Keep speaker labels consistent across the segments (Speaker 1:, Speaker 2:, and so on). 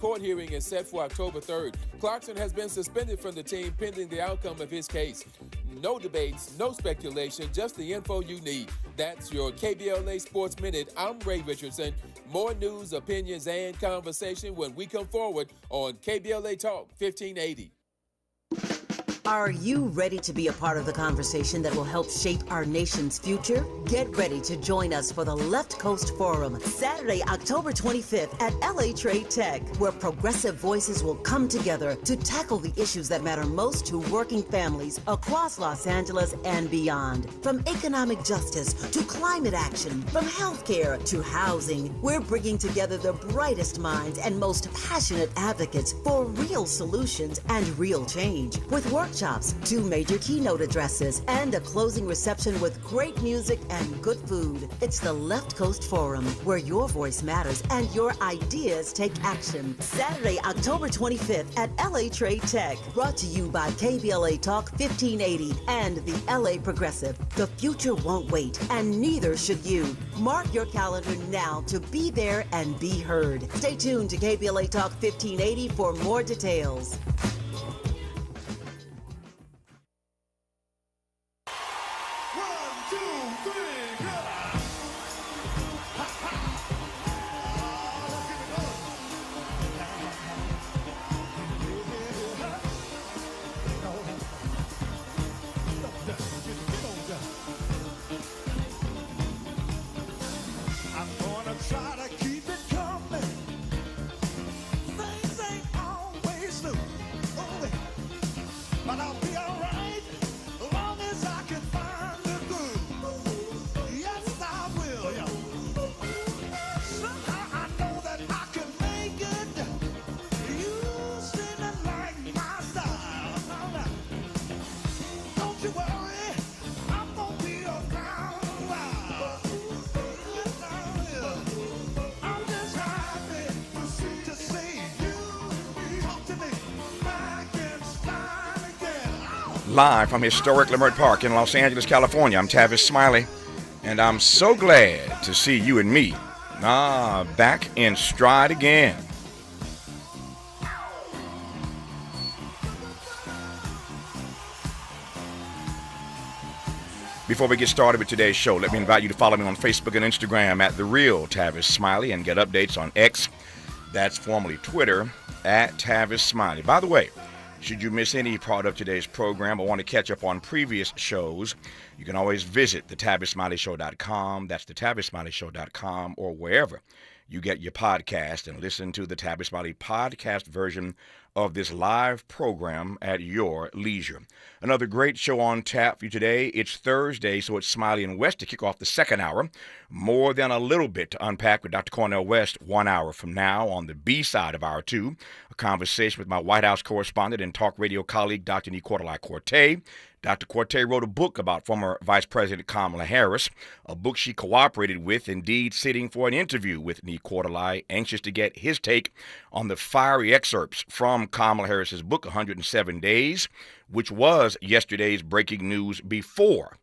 Speaker 1: Court hearing is set for October 3rd. Clarkson has been suspended from the team pending the outcome of his case. No debates, no speculation, just the info you need. That's your KBLA Sports Minute. I'm Ray Richardson. More news, opinions, and conversation when we come forward on KBLA Talk 1580.
Speaker 2: Are you ready to be a part of the conversation that will help shape our nation's future? Get ready to join us for the Left Coast Forum, Saturday, October 25th at LA Trade Tech, where progressive voices will come together to tackle the issues that matter most to working families across Los Angeles and beyond. From economic justice to climate action, from healthcare to housing, we're bringing together the brightest minds and most passionate advocates for real solutions and real change. With workshops, 2 major keynote addresses, and a closing reception with great music and good food. It's the Left Coast Forum, where your voice matters and your ideas take action. Saturday, October 25th at LA Trade Tech. Brought to you by KBLA Talk 1580 and the LA Progressive. The future won't wait, and neither should you. Mark your calendar now to be there and be heard. Stay tuned to KBLA Talk 1580 for more details.
Speaker 3: Live from historic Leimert Park in Los Angeles, California, I'm Tavis Smiley, and I'm so glad to see you and me back in stride again. Before we get started with today's show, let me invite you to follow me on Facebook and Instagram at The Real Tavis Smiley and get updates on X, that's formerly Twitter, at Tavis Smiley. By the way, should you miss any part of today's program or want to catch up on previous shows, you can always visit thetavismiley.com. That's thetavismiley.com, or wherever you get your podcast, and listen to the Tavis Smiley podcast version of this live program at your leisure. Another great show on tap for you today. It's Thursday, so it's Smiley and West to kick off the second hour. More than a little bit to unpack with Dr. Cornel West 1 hour from now. On the B side of hour 2, a conversation with my White House correspondent and talk radio colleague, Dr. Nicolai Corte. Dr. Corte wrote a book about former Vice President Kamala Harris, a book she cooperated with, indeed sitting for an interview with Nicolai, anxious to get his take on the fiery excerpts from Kamala Harris's book, 107 Days, which was yesterday's breaking news before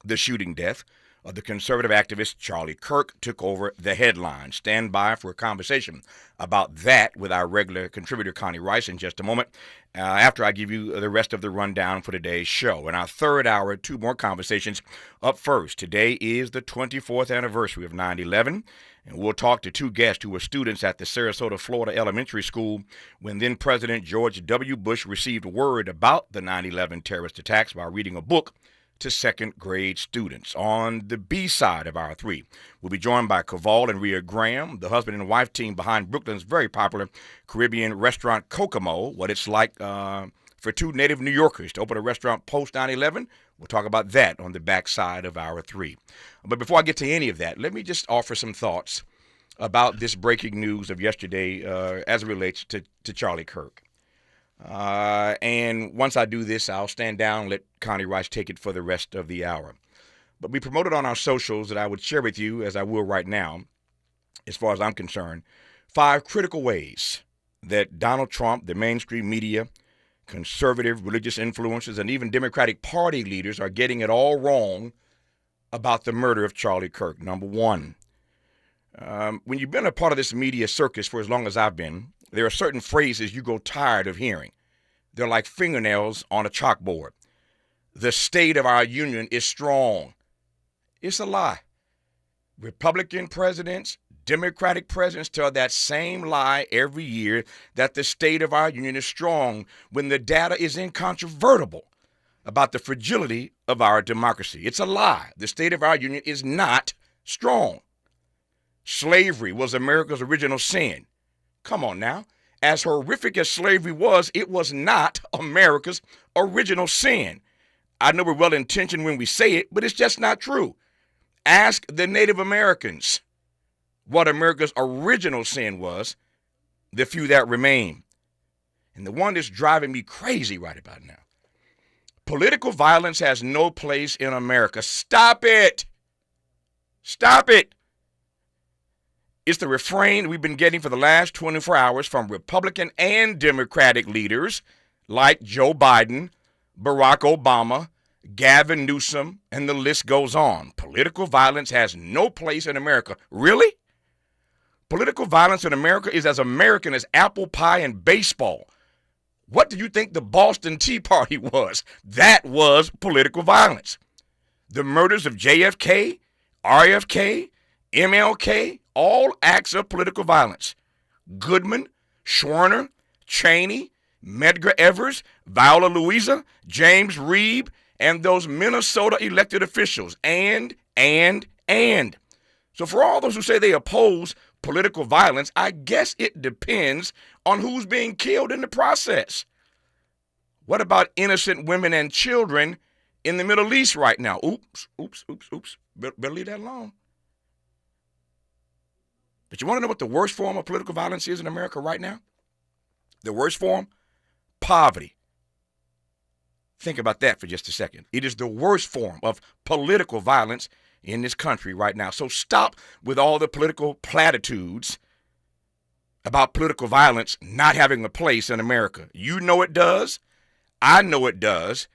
Speaker 3: the shooting death of the conservative activist Charlie Kirk took over the headlines. Stand by for a conversation about that with our regular contributor, Connie Rice, in just a moment, after I give you the rest of the rundown for today's show. In our third hour, 2 more conversations. Up first, today is the 24th anniversary of 9/11, and we'll talk to 2 guests who were students at the Sarasota, Florida Elementary School when then-President George W. Bush received word about the 9/11 terrorist attacks by reading a book to second-grade students. On the B side of hour 3, we'll be joined by Kaval and Rhea Graham, the husband and wife team behind Brooklyn's very popular Caribbean restaurant Kokomo, what it's like for 2 native New Yorkers to open a restaurant post 9/11. We'll talk about that on the back side of hour 3. But before I get to any of that, let me just offer some thoughts about this breaking news of yesterday as it relates to Charlie Kirk. And once I do this, I'll stand down and let Connie Rice take it for the rest of the hour. But we promoted on our socials that I would share with you, as I will right now, as far as I'm concerned, 5 critical ways that Donald Trump, the mainstream media, conservative religious influencers, and even Democratic Party leaders are getting it all wrong about the murder of Charlie Kirk. Number 1, When you've been a part of this media circus for as long as I've been, there are certain phrases you go tired of hearing. They're like fingernails on a chalkboard. The state of our union is strong. It's a lie. Republican presidents, Democratic presidents tell that same lie every year that the state of our union is strong when the data is incontrovertible about the fragility of our democracy. It's a lie. The state of our union is not strong. Slavery was America's original sin. Come on now. As horrific as slavery was, it was not America's original sin. I know we're well-intentioned when we say it, but it's just not true. Ask the Native Americans what America's original sin was, the few that remain. And the one that's driving me crazy right about now. Political violence has no place in America. Stop it. Stop it. It's the refrain we've been getting for the last 24 hours from Republican and Democratic leaders like Joe Biden, Barack Obama, Gavin Newsom, and the list goes on. Political violence has no place in America. Really? Political violence in America is as American as apple pie and baseball. What do you think the Boston Tea Party was? That was political violence. The murders of JFK, RFK, MLK, all acts of political violence. Goodman, Schwerner, Cheney, Medgar Evers, Viola Louisa, James Reeb, and those Minnesota elected officials. And. So for all those who say they oppose political violence, I guess it depends on who's being killed in the process. What about innocent women and children in the Middle East right now? Oops. Better leave that alone. But you want to know what the worst form of political violence is in America right now? The worst form? Poverty. Think about that for just a second. It is the worst form of political violence in this country right now. So stop with all the political platitudes about political violence not having a place in America. You know it does. I know it does.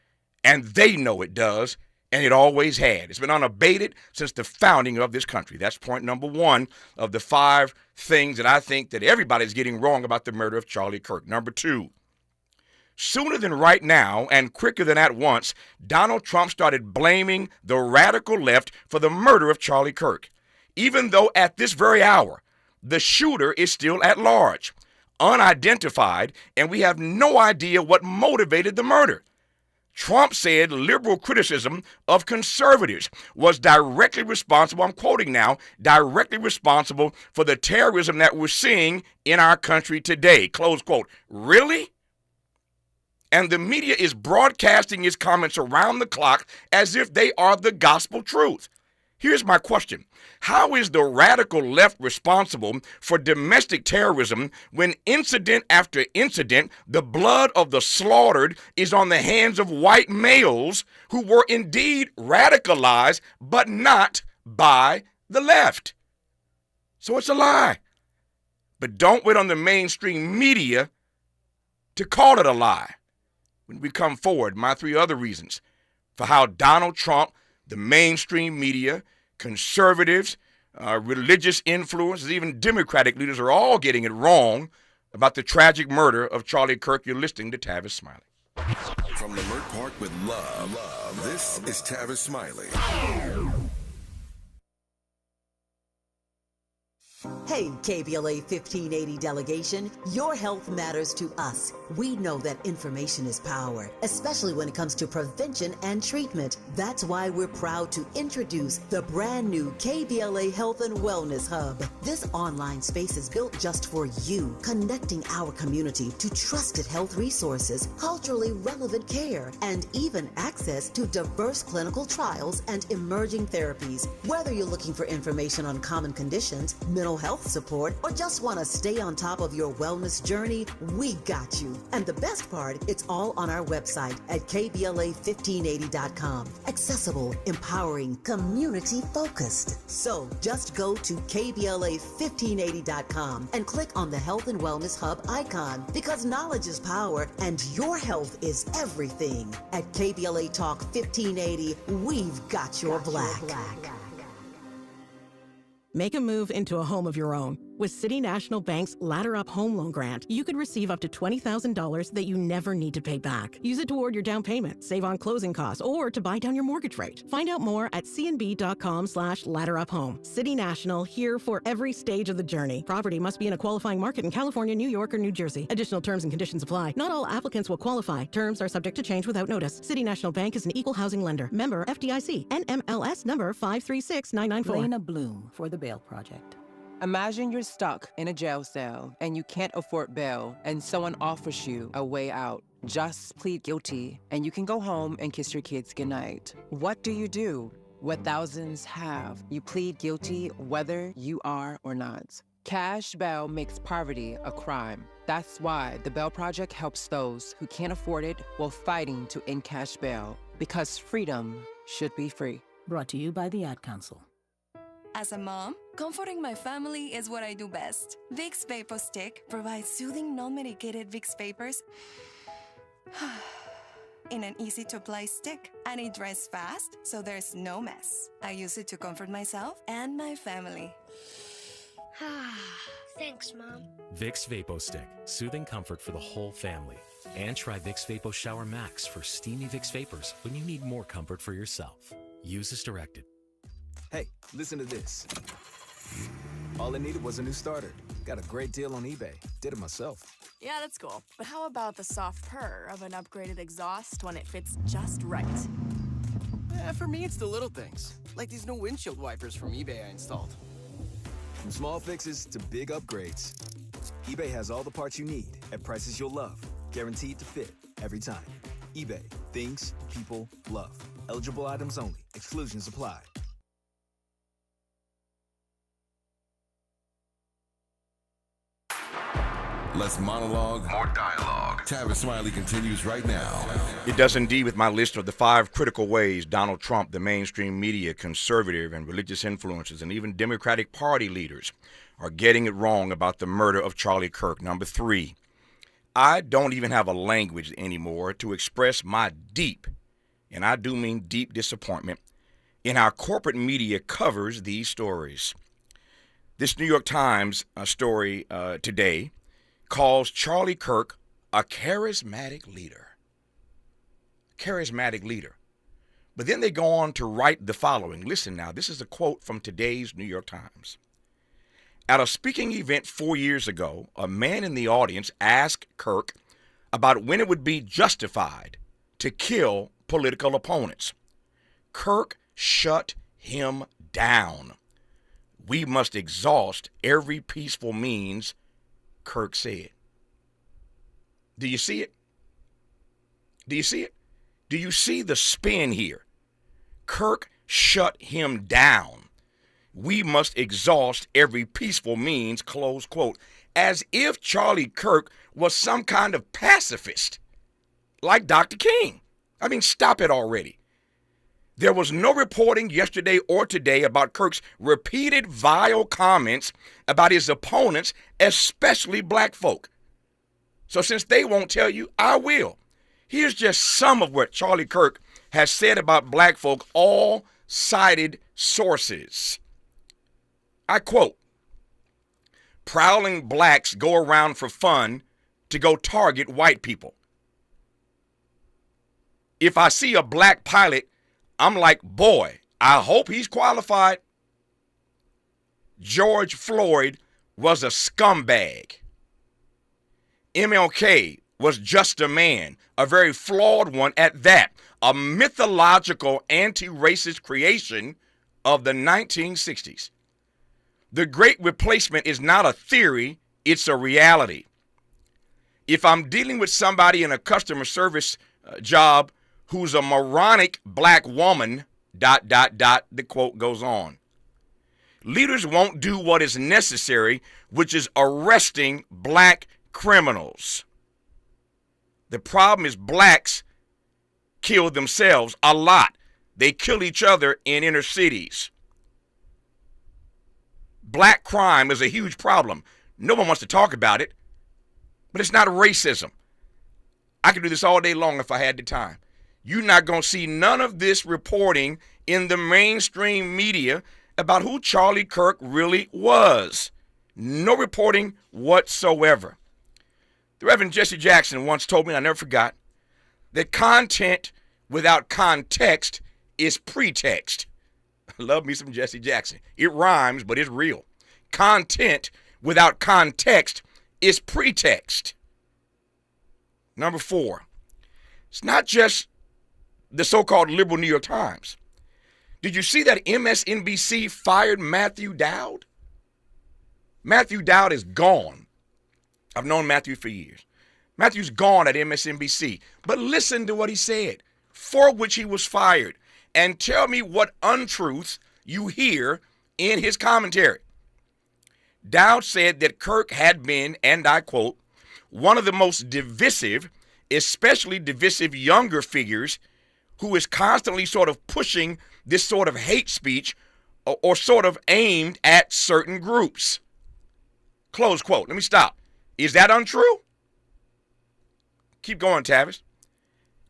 Speaker 3: And they know it does. And it always had. It's been unabated since the founding of this country. That's point number one of the 5 things that I think that everybody's getting wrong about the murder of Charlie Kirk. Number 2, sooner than right now and quicker than at once, Donald Trump started blaming the radical left for the murder of Charlie Kirk, even though at this very hour, the shooter is still at large, unidentified, and we have no idea what motivated the murder. Trump said liberal criticism of conservatives was directly responsible, I'm quoting now, directly responsible for the terrorism that we're seeing in our country today, close quote. Really? And the media is broadcasting his comments around the clock as if they are the gospel truth. Here's my question. How is the radical left responsible for domestic terrorism when incident after incident, the blood of the slaughtered is on the hands of white males who were indeed radicalized, but not by the left? So it's a lie. But don't wait on the mainstream media to call it a lie. When we come forward, my 3 other reasons for how Donald Trump, the mainstream media, conservatives, religious influences, even Democratic leaders are all getting it wrong about the tragic murder of Charlie Kirk. You're listening to Tavis Smiley.
Speaker 4: From Leimert Park with love, this is Tavis Smiley.
Speaker 2: Hey, KBLA 1580 delegation, your health matters to us. We know that information is power, especially when it comes to prevention and treatment. That's why we're proud to introduce the brand new KBLA Health and Wellness Hub. This online space is built just for you, connecting our community to trusted health resources, culturally relevant care, and even access to diverse clinical trials and emerging therapies. Whether you're looking for information on common conditions, mental health support, or just want to stay on top of your wellness journey, we got you. And the best part, it's all on our website at kbla1580.com. Accessible, empowering, community-focused. So just go to kbla1580.com and click on the Health and Wellness Hub icon, because knowledge is power and your health is everything. At KBLA Talk 1580, we've got your black.
Speaker 5: Make a move into a home of your own. With City National Bank's Ladder Up Home Loan Grant, you could receive up to $20,000 that you never need to pay back. Use it toward your down payment, save on closing costs, or to buy down your mortgage rate. Find out more at cnb.com/ladderuphome. City National, here for every stage of the journey. Property must be in a qualifying market in California, New York, or New Jersey. Additional terms and conditions apply. Not all applicants will qualify. Terms are subject to change without notice. City National Bank is an equal housing lender. Member FDIC. NMLS number 536994.
Speaker 2: Lena Bloom for the Bail Project.
Speaker 6: Imagine you're stuck in a jail cell and you can't afford bail, and someone offers you a way out. Just plead guilty, and you can go home and kiss your kids goodnight. What do you do? What thousands have. You plead guilty whether you are or not. Cash bail makes poverty a crime. That's why the Bail Project helps those who can't afford it while fighting to end cash bail, because freedom should be free.
Speaker 2: Brought to you by the Ad Council.
Speaker 7: As a mom, comforting my family is what I do best. Vicks Vapor Stick provides soothing, non-medicated Vicks Vapors in an easy-to-apply stick, and it dries fast, so there's no mess. I use it to comfort myself and my family.
Speaker 8: Thanks, Mom.
Speaker 9: Vicks Vapo Stick, soothing comfort for the whole family. And try Vicks Vapo Shower Max for steamy Vicks Vapors when you need more comfort for yourself. Use as directed.
Speaker 10: Hey, listen to this. All I needed was a new starter. Got a great deal on eBay. Did it myself.
Speaker 11: Yeah, that's cool. But how about the soft purr of an upgraded exhaust when it fits just right?
Speaker 12: For me, it's the little things. Like these new windshield wipers from eBay I installed.
Speaker 10: From small fixes to big upgrades, eBay has all the parts you need at prices you'll love. Guaranteed to fit every time. eBay. Things people love. Eligible items only. Exclusions apply.
Speaker 4: Less monologue, more dialogue. Tavis Smiley continues right now.
Speaker 3: It does indeed, with my list of the 5 critical ways Donald Trump, the mainstream media, conservative and religious influencers, and even Democratic Party leaders are getting it wrong about the murder of Charlie Kirk. Number 3, I don't even have a language anymore to express my deep, and I do mean deep, disappointment in how corporate media covers these stories. This New York Times story today calls Charlie Kirk a charismatic leader. Charismatic leader. But then they go on to write the following. Listen now, this is a quote from today's New York Times. At a speaking event 4 years ago, a man in the audience asked Kirk about when it would be justified to kill political opponents. Kirk shut him down. We must exhaust every peaceful means, Kirk said. Do you see it? Do you see it? Do you see the spin here? Kirk shut him down. We must exhaust every peaceful means, close quote, as if Charlie Kirk was some kind of pacifist, like Dr. King. I mean, stop it already. There was no reporting yesterday or today about Kirk's repeated vile comments about his opponents, especially black folk. So since they won't tell you, I will. Here's just some of what Charlie Kirk has said about black folk, all cited sources. I quote, "Prowling blacks go around for fun to go target white people. If I see a black pilot, I'm like, boy, I hope he's qualified. George Floyd was a scumbag. MLK was just a man, a very flawed one at that, a mythological anti-racist creation of the 1960s. The Great Replacement is not a theory, it's a reality. If I'm dealing with somebody in a customer service job who's a moronic black woman, ... the quote goes on. Leaders won't do what is necessary, which is arresting black criminals. The problem is blacks kill themselves a lot. They kill each other in inner cities. Black crime is a huge problem. No one wants to talk about it, but it's not racism. I could do this all day long if I had the time. You're not going to see none of this reporting in the mainstream media, about who Charlie Kirk really was. No reporting whatsoever. The Reverend Jesse Jackson once told me, and I never forgot, that content without context is pretext. Love me some Jesse Jackson. It rhymes, but it's real. Content without context is pretext. Number 4, it's not just the so-called liberal New York Times. Did you see that MSNBC fired Matthew Dowd? Matthew Dowd is gone. I've known Matthew for years. Matthew's gone at MSNBC. But listen to what he said, for which he was fired, and tell me what untruth you hear in his commentary. Dowd said that Kirk had been, and I quote, one of the most divisive, especially divisive younger figures who is constantly sort of pushing this sort of hate speech or sort of aimed at certain groups. Close quote. Let me stop. Is that untrue? Keep going, Tavis.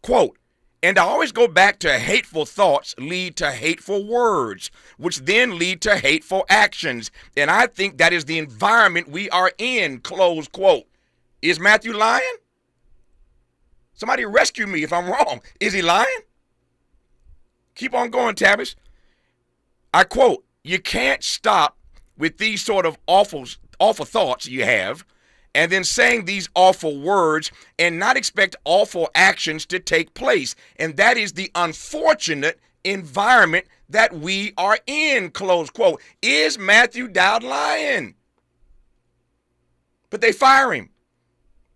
Speaker 3: Quote, and I always go back to hateful thoughts lead to hateful words, which then lead to hateful actions. And I think that is the environment we are in, close quote. Is Matthew lying? Somebody rescue me if I'm wrong. Is he lying? Keep on going, Tavis. I quote, you can't stop with these sort of awful thoughts you have and then saying these awful words and not expect awful actions to take place. And that is the unfortunate environment that we are in, close quote. Is Matthew Dowd lying? But they fire him.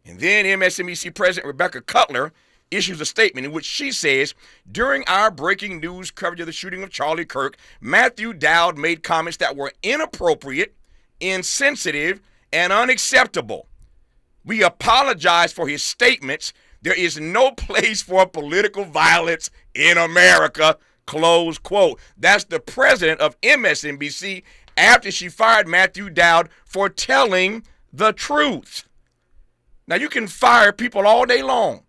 Speaker 3: And then MSNBC President Rebecca Cutler issues a statement in which she says, during our breaking news coverage of the shooting of Charlie Kirk, Matthew Dowd made comments that were inappropriate, insensitive, and unacceptable. We apologize for his statements. There is no place for political violence in America, close quote. That's the president of MSNBC after she fired Matthew Dowd for telling the truth. Now, you can fire people all day long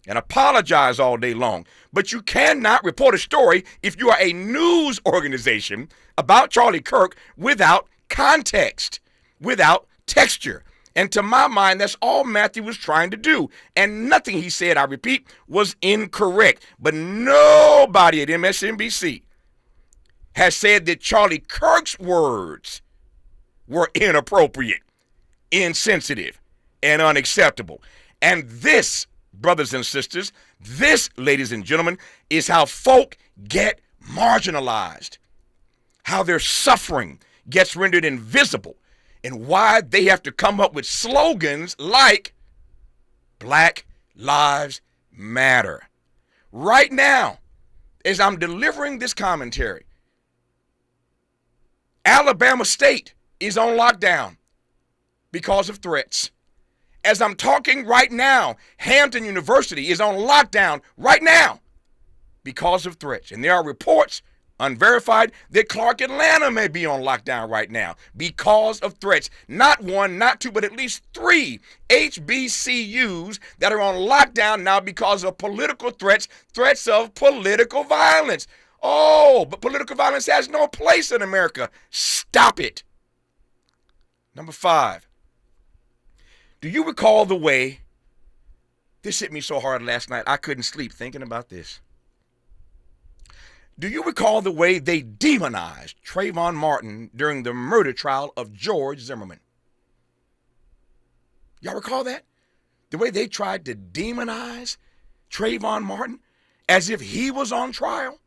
Speaker 3: and apologize all day long, but you cannot report a story if you are a news organization about Charlie Kirk without context, without texture. And to my mind, that's all Matthew was trying to do. And nothing he said, I repeat, was incorrect. But nobody at MSNBC has said that Charlie Kirk's words were inappropriate, insensitive, and unacceptable. And this, brothers and sisters, this, ladies and gentlemen, is how folk get marginalized, how their suffering gets rendered invisible, and why they have to come up with slogans like Black Lives Matter. Right now, as I'm delivering this commentary, Alabama State is on lockdown because of threats. As I'm talking right now, Hampton University is on lockdown right now because of threats. And there are reports, unverified, that Clark Atlanta may be on lockdown right now because of threats. Not one, not two, but at least 3 HBCUs that are on lockdown now because of political threats, threats of political violence. Oh, but political violence has no place in America. Stop it. Number 5. Do you recall the way, this hit me so hard last night, I couldn't sleep thinking about this. Do you recall the way they demonized Trayvon Martin during the murder trial of George Zimmerman? Y'all recall that? The way they tried to demonize Trayvon Martin as if he was on trial?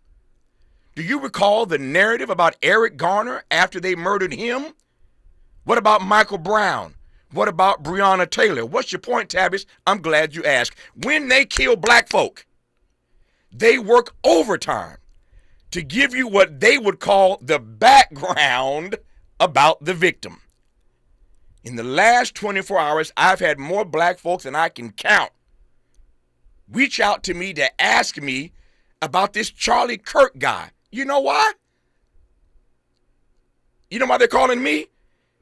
Speaker 3: Do you recall the narrative about Eric Garner after they murdered him? What about Michael Brown? What about Breonna Taylor? What's your point, Tavis? I'm glad you asked. When they kill black folk, they work overtime to give you what they would call the background about the victim. In the last 24 hours, I've had more black folks than I can count reach out to me to ask me about this Charlie Kirk guy. You know why? You know why they're calling me?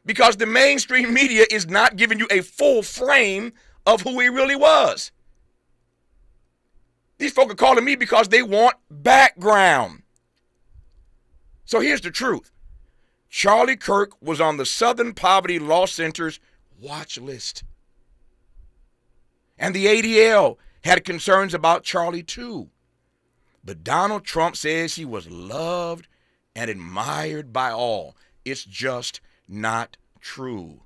Speaker 3: Because the mainstream media is not giving you a full frame of who he really was. These folk are calling me because they want background. So here's the truth. Charlie Kirk was on the Southern Poverty Law Center's watch list. And the ADL had concerns about Charlie too. But Donald Trump says he was loved and admired by all. It's just not true.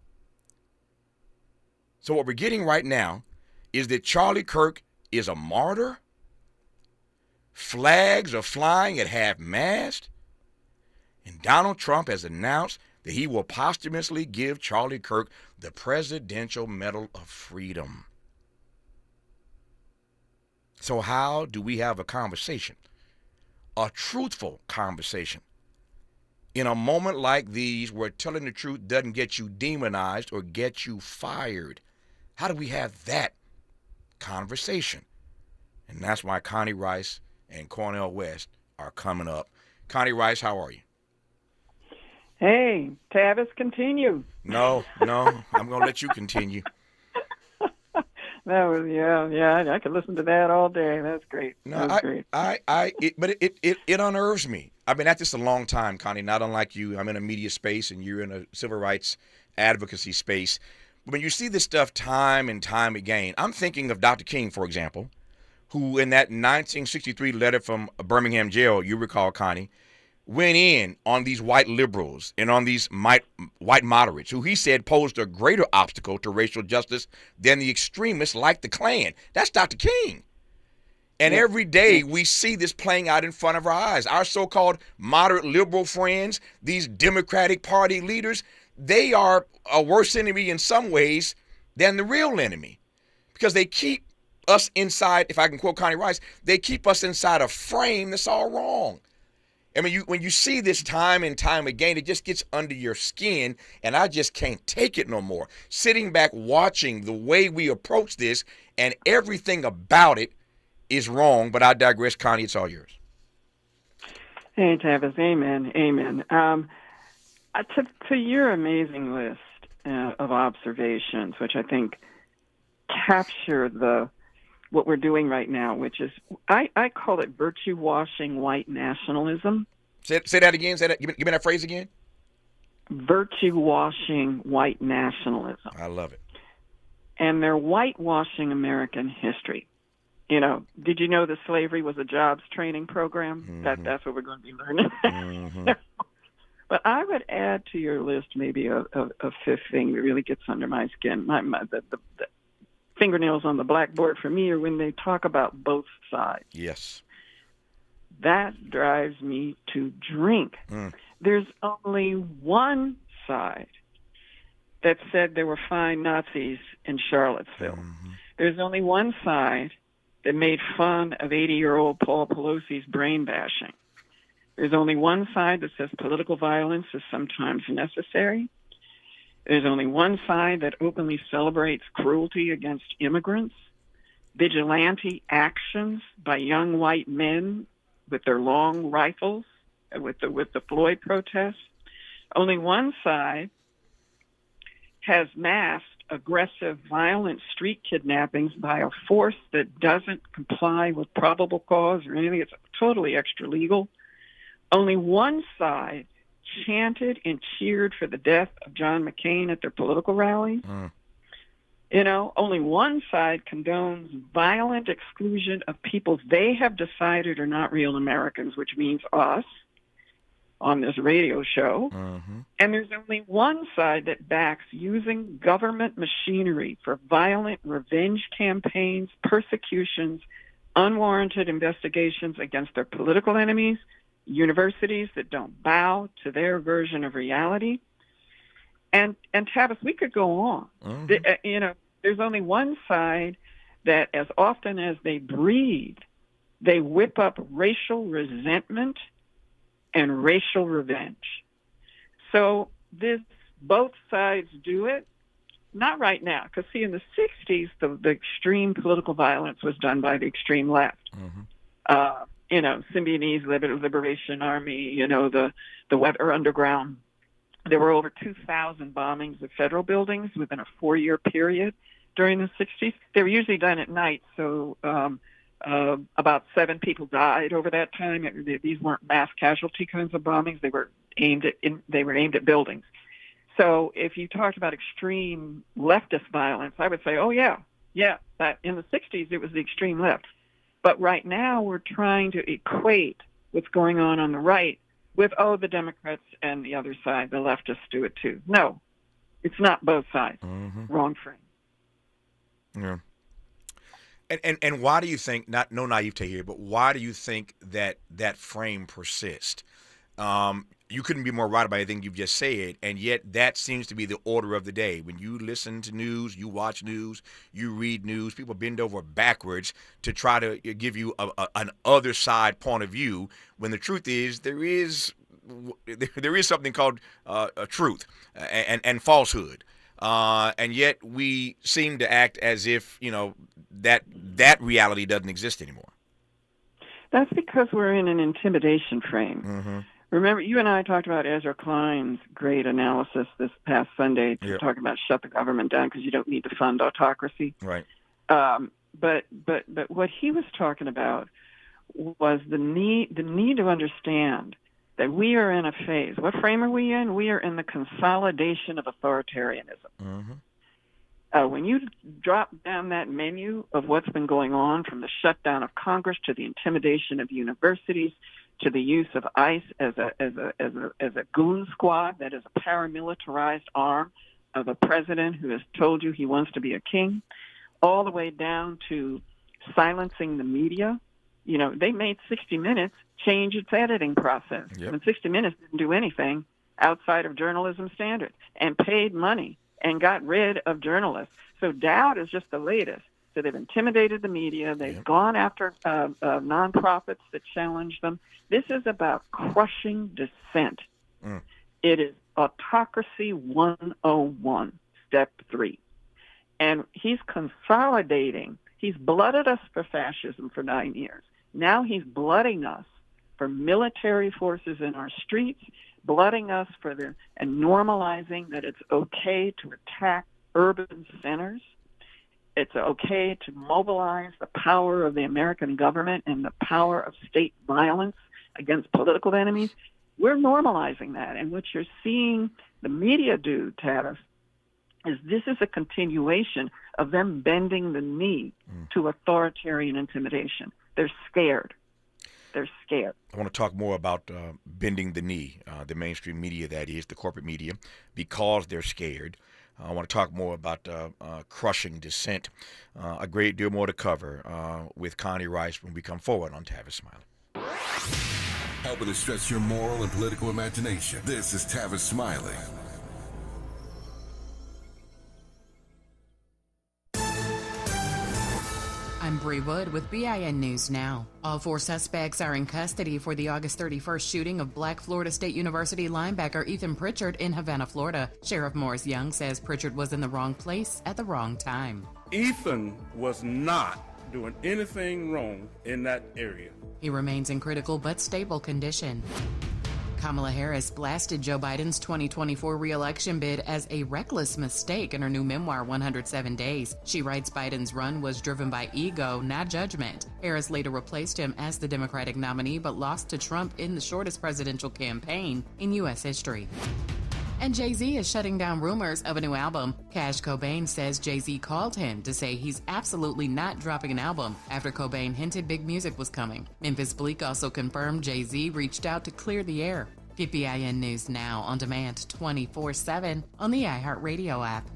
Speaker 3: So what we're getting right now is that Charlie Kirk is a martyr. Flags are flying at half-mast. And Donald Trump has announced that he will posthumously give Charlie Kirk the Presidential Medal of Freedom. So how do we have a conversation, a truthful conversation, in a moment like these where telling the truth doesn't get you demonized or get you fired? How do we have that conversation? And that's why Connie Rice and Cornel West are coming up. Connie Rice, how are you?
Speaker 8: Hey, Tavis, continue.
Speaker 3: No, I'm going to let you continue.
Speaker 8: That was, yeah, I could listen to that all day. That's great.
Speaker 3: No,
Speaker 8: great.
Speaker 3: But it unnerves me. I've been at this a long time, Connie, not unlike you. I'm in a media space and you're in a civil rights advocacy space. When you see this stuff time and time again, I'm thinking of Dr. King, for example, who in that 1963 letter from Birmingham jail, you recall, Connie, went in on these white liberals and on these white moderates who he said posed a greater obstacle to racial justice than the extremists like the Klan. That's Dr. King. And every day we see this playing out in front of our eyes. Our so-called moderate liberal friends, these Democratic Party leaders, they are a worse enemy in some ways than the real enemy because they keep us inside, if I can quote Connie Rice, they keep us inside a frame that's all wrong. I mean, when you see this time and time again, it just gets under your skin, and I just can't take it no more. Sitting back watching the way we approach this, and everything about it is wrong, but I digress. Connie, it's all yours.
Speaker 8: Hey, Tavis, amen. To your amazing list of observations, which I think capture what we're doing right now, which is, I call it virtue washing white nationalism.
Speaker 3: Say that again. Give me that phrase again.
Speaker 8: Virtue washing white nationalism.
Speaker 3: I love it.
Speaker 8: And they're whitewashing American history. You know, did you know that slavery was a jobs training program? Mm-hmm. That's what we're going to be learning. Mm-hmm. But I would add to your list maybe a fifth thing that really gets under my skin. The fingernails on the blackboard for me are when they talk about both sides.
Speaker 3: Yes.
Speaker 8: That drives me to drink. There's only one side that said there were fine Nazis in Charlottesville. Mm-hmm. There's only one side that made fun of 80-year-old Paul Pelosi's brain bashing. There's only one side that says political violence is sometimes necessary. There's only one side that openly celebrates cruelty against immigrants, vigilante actions by young white men with their long rifles, with the Floyd protests. Only one side has masked aggressive, violent street kidnappings by a force that doesn't comply with probable cause or anything. It's totally extra legal. Only one side chanted and cheered for the death of John McCain at their political rallies. You know, only one side condones violent exclusion of people they have decided are not real Americans, which means us, on this radio show. Mm-hmm. And there's only one side that backs using government machinery for violent revenge campaigns, persecutions, unwarranted investigations against their political enemies, universities that don't bow to their version of reality. And Tavis, we could go on. Mm-hmm. There's only one side that as often as they breathe, they whip up racial resentment and racial revenge. So both sides do it. Not right now, because see, in the 60s, the extreme political violence was done by the extreme left. Mm-hmm. Symbionese Liberation Army, the Weather Underground. There were over 2,000 bombings of federal buildings within a 4-year period during the 60s. They were usually done at night, so About 7 people died over that time. These weren't mass casualty kinds of bombings. They were aimed at buildings. So if you talked about extreme leftist violence, I would say, oh, yeah, that in the 60s it was the extreme left. But right now we're trying to equate what's going on the right with, the Democrats and the other side, the leftists do it too. No, it's not both sides.
Speaker 3: Mm-hmm.
Speaker 8: Wrong frame.
Speaker 3: Yeah. And why do you think, no naivete here, but why do you think that frame persists? You couldn't be more right about anything you've just said, and yet that seems to be the order of the day. When you listen to news, you watch news, you read news, people bend over backwards to try to give you an other side point of view, when the truth is there is something called a truth and falsehood. And yet we seem to act as if, that reality doesn't exist anymore.
Speaker 8: That's because we're in an intimidation frame.
Speaker 3: Mm-hmm.
Speaker 8: Remember, you and I talked about Ezra Klein's great analysis this past Sunday, talking about shut the government down because you don't need to fund autocracy.
Speaker 3: Right.
Speaker 8: But what he was talking about was the need to understand that we are in a phase. What frame are we in? We are in the consolidation of authoritarianism.
Speaker 3: Mm-hmm.
Speaker 8: When you drop down that menu of what's been going on, from the shutdown of Congress to the intimidation of universities, to the use of ICE as a goon squad that is a paramilitarized arm of a president who has told you he wants to be a king, all the way down to silencing the media. They made 60 Minutes change its editing process.
Speaker 3: Yep.
Speaker 8: And 60 Minutes didn't do anything outside of journalism standards, and paid money and got rid of journalists. So Dowd is just the latest. So they've intimidated the media. They've gone after nonprofits that challenge them. This is about crushing dissent. It is autocracy 101, step 3. And he's consolidating. He's blooded us for fascism for 9 years. Now he's blooding us for military forces in our streets, blooding us and normalizing that it's okay to attack urban centers. It's okay to mobilize the power of the American government and the power of state violence against political enemies. We're normalizing that. And what you're seeing the media do, Tavis, is this is a continuation of them bending the knee to authoritarian intimidation. They're scared. They're scared.
Speaker 3: I want to talk more about bending the knee, the mainstream media, that is, the corporate media, because they're scared. I want to talk more about crushing dissent. A great deal more to cover with Connie Rice when we come forward on Tavis Smiley.
Speaker 4: Helping to stretch your moral and political imagination. This is Tavis Smiley.
Speaker 13: I'm Bree Wood with BIN News Now. All 4 suspects are in custody for the August 31st shooting of Black Florida State University linebacker Ethan Pritchard in Havana, Florida. Sheriff Morris Young says Pritchard was in the wrong place at the wrong time.
Speaker 14: Ethan was not doing anything wrong in that area.
Speaker 13: He remains in critical but stable condition. Kamala Harris blasted Joe Biden's 2024 re-election bid as a reckless mistake in her new memoir, 107 Days. She writes Biden's run was driven by ego, not judgment. Harris later replaced him as the Democratic nominee, but lost to Trump in the shortest presidential campaign in U.S. history. And Jay-Z is shutting down rumors of a new album. Cash Cobain says Jay-Z called him to say he's absolutely not dropping an album after Cobain hinted big music was coming. Memphis Bleak also confirmed Jay-Z reached out to clear the air. Get BIN News Now on demand 24/7 on the iHeartRadio app.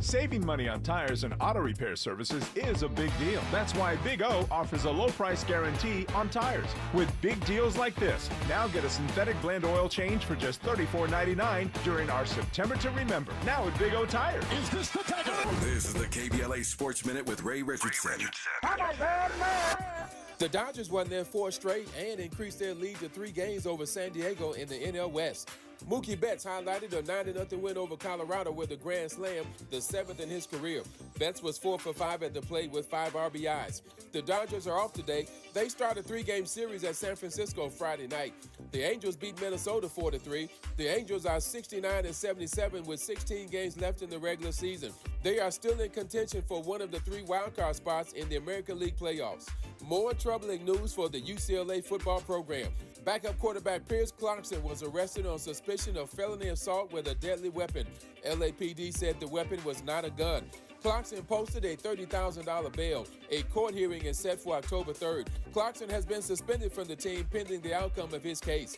Speaker 15: Saving money on tires and auto repair services is a big deal. That's why Big O offers a low price guarantee on tires. With big deals like this, now get a synthetic blend oil change for just $34.99 during our September to Remember. Now at Big O Tires.
Speaker 4: Is this the tiger? This is the KBLA Sports Minute with Ray Richardson.
Speaker 1: The Dodgers won their 4th straight and increased their lead to 3 games over San Diego in the NL West. Mookie Betts highlighted a 9-0 win over Colorado with a grand slam, the 7th in his career. Betts was 4 for 5 at the plate with 5 RBIs. The Dodgers are off today. They start a 3-game series at San Francisco Friday night. The Angels beat Minnesota 4-3. The Angels are 69-77 with 16 games left in the regular season. They are still in contention for one of the 3 wildcard spots in the American League playoffs. More troubling news for the UCLA football program. Backup quarterback Pierce Clarkson was arrested on suspicion of felony assault with a deadly weapon. LAPD said the weapon was not a gun. Clarkson posted a $30,000 bail. A court hearing is set for October 3rd. Clarkson has been suspended from the team pending the outcome of his case.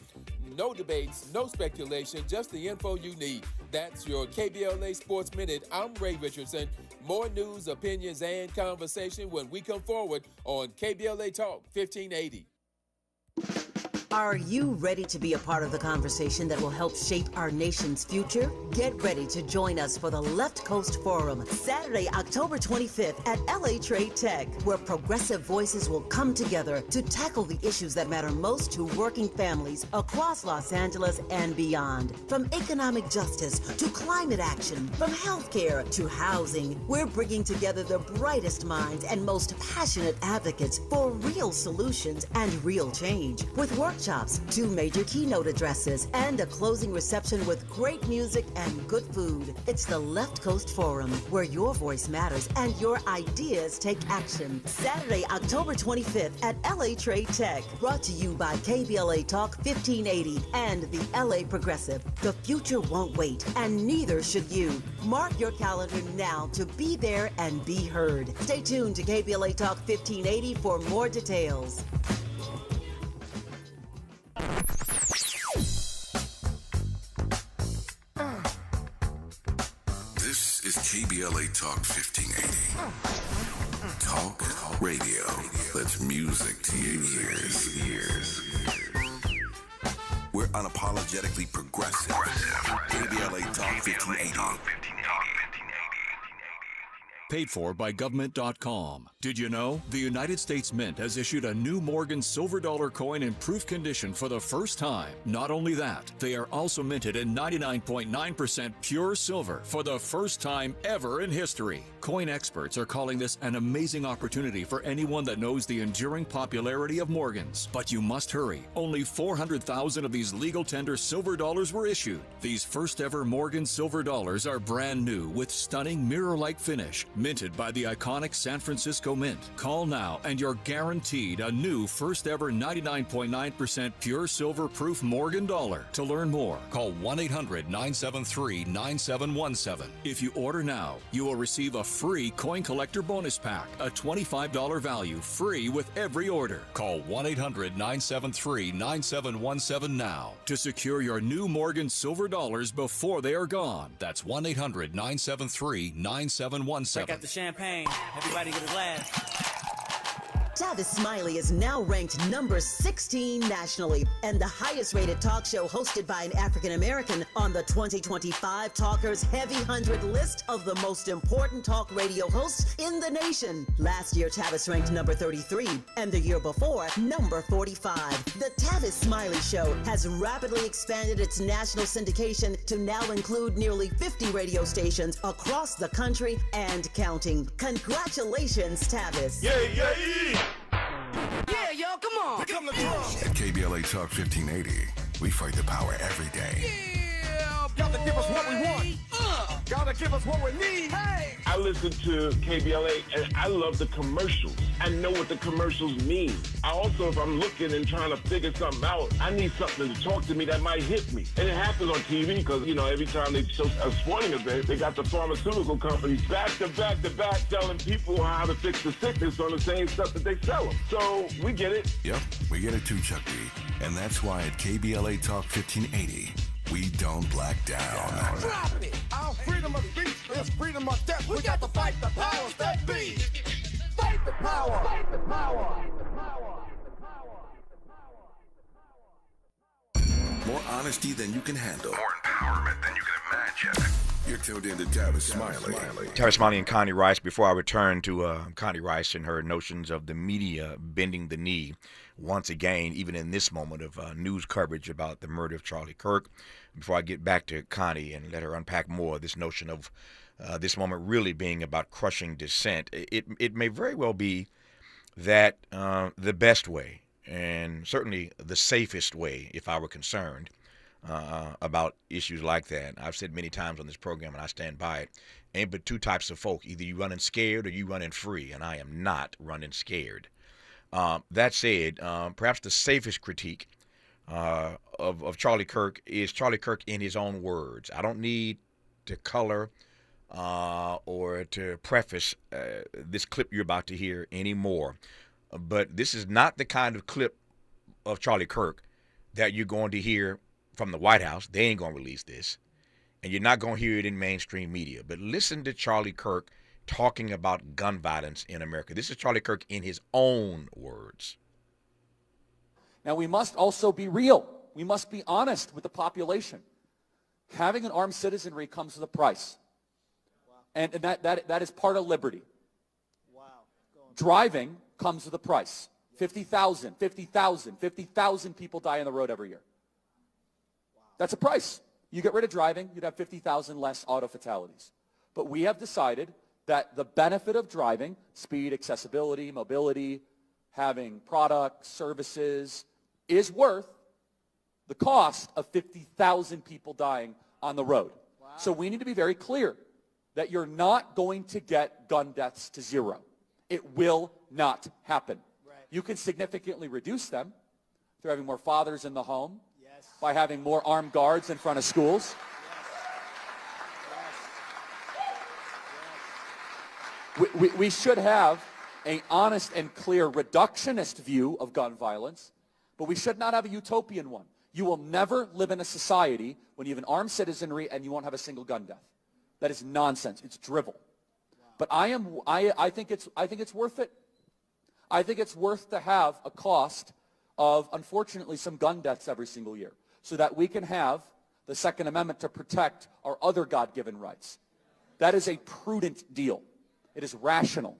Speaker 1: No debates, no speculation, just the info you need. That's your KBLA Sports Minute. I'm Ray Richardson. More news, opinions, and conversation when we come forward on KBLA Talk 1580.
Speaker 2: Are you ready to be a part of the conversation that will help shape our nation's future? Get ready to join us for the Left Coast Forum, Saturday, October 25th at LA Trade Tech, where progressive voices will come together to tackle the issues that matter most to working families across Los Angeles and beyond. From economic justice to climate action, from healthcare to housing, we're bringing together the brightest minds and most passionate advocates for real solutions and real change. With workshops, 2 major keynote addresses, and a closing reception with great music and good food. It's the Left Coast Forum, where your voice matters and your ideas take action. Saturday, October 25th at LA Trade Tech. Brought to you by KBLA Talk 1580 and the LA Progressive. The future won't wait, and neither should you. Mark your calendar now to be there and be heard. Stay tuned to KBLA Talk 1580 for more details.
Speaker 4: This is KBLA Talk 1580. Talk radio. That's music to your ears. We're unapologetically progressive. KBLA Talk 1580.
Speaker 16: Paid for by government.com. Did you know? The United States Mint has issued a new Morgan silver dollar coin in proof condition for the first time. Not only that, they are also minted in 99.9% pure silver for the first time ever in history. Coin experts are calling this an amazing opportunity for anyone that knows the enduring popularity of Morgans. But you must hurry. Only 400,000 of these legal tender silver dollars were issued. These first ever Morgan silver dollars are brand new with stunning mirror-like finish, minted by the iconic San Francisco Mint. Call now and you're guaranteed a new first ever 99.9% pure silver proof Morgan dollar. To learn more, call 1-800-973-9717. If you order now, you will receive a free coin collector bonus pack, a $25 value, free with every order. Call 1-800-973-9717 now to secure your new Morgan silver dollars before they are gone. That's 1-800-973-9717.
Speaker 17: Break out the champagne. Everybody get a glass.
Speaker 2: Tavis Smiley is now ranked number 16 nationally and the highest rated talk show hosted by an African American on the 2025 Talkers Heavy 100 list of the most important talk radio hosts in the nation. Last year, Tavis ranked number 33, and the year before, number 45. The Tavis Smiley Show has rapidly expanded its national syndication to now include nearly 50 radio stations across the country and counting. Congratulations, Tavis.
Speaker 4: Yay, yay!
Speaker 17: Yeah, yo, come on. Pick up the drum.
Speaker 4: At KBLA Talk 1580, we fight the power every day.
Speaker 17: Yeah, gotta give us what we want. Gotta give us what we need. Hey.
Speaker 18: I listen to KBLA and I love the commercials. I know what the commercials mean. I also, if I'm looking and trying to figure something out, I need something to talk to me that might hit me. And it happens on TV because, you know, every time they show a sporting event, they got the pharmaceutical companies back to back to back telling people how to fix the sickness on the same stuff that they sell them. So we get it.
Speaker 4: Yep, we get it too, Chuck D. And that's why at KBLA Talk 1580, we don't black down.
Speaker 17: Drop it. Our freedom of speech is freedom of death. We got to fight the powers that be. Fight the power. Fight the power.
Speaker 4: More honesty than you can handle. More empowerment than you can imagine. You're tuned in to Tavis Smiley.
Speaker 3: Tavis Smiley and Connie Rice. Before I return to Connie Rice and her notions of the media bending the knee once again, even in this moment of news coverage about the murder of Charlie Kirk, before I get back to Connie and let her unpack more of this notion of this moment really being about crushing dissent, it may very well be that the best way, and certainly the safest way, if I were concerned, about issues like that. I've said many times on this program, and I stand by it, Ain't but two types of folk. Either you running scared or you running free, and I am not running scared. That said, perhaps the safest critique of Charlie Kirk is Charlie Kirk in his own words. I don't need to color or to preface this clip you're about to hear anymore, but this is not the kind of clip of Charlie Kirk that you're going to hear from the White House. They ain't going to release this, and you're not going to hear it in mainstream media. But listen to Charlie Kirk talking about gun violence in America. This is Charlie Kirk in his own words.
Speaker 19: Now, we must also be real. We must be honest with the population. Having an armed citizenry comes with a price. And that is part of liberty. Driving comes with a price. 50,000 people die on the road every year. That's a price. You get rid of driving, you'd have 50,000 less auto fatalities. But we have decided that the benefit of driving, speed, accessibility, mobility, having products, services, is worth the cost of 50,000 people dying on the road. Wow. So we need to be very clear that you're not going to get gun deaths to zero. It will not happen. Right. You can significantly reduce them through having more fathers in the home, yes, by having more armed guards in front of schools. Yes. We should have an honest and clear reductionist view of gun violence, but we should not have a utopian one. You will never live in a society when you have an armed citizenry and you won't have a single gun death. That is nonsense. It's drivel. But I think it's worth it. I think it's worth to have a cost of, unfortunately, some gun deaths every single year so that we can have the Second Amendment to protect our other God-given rights. That is a prudent deal. It is rational.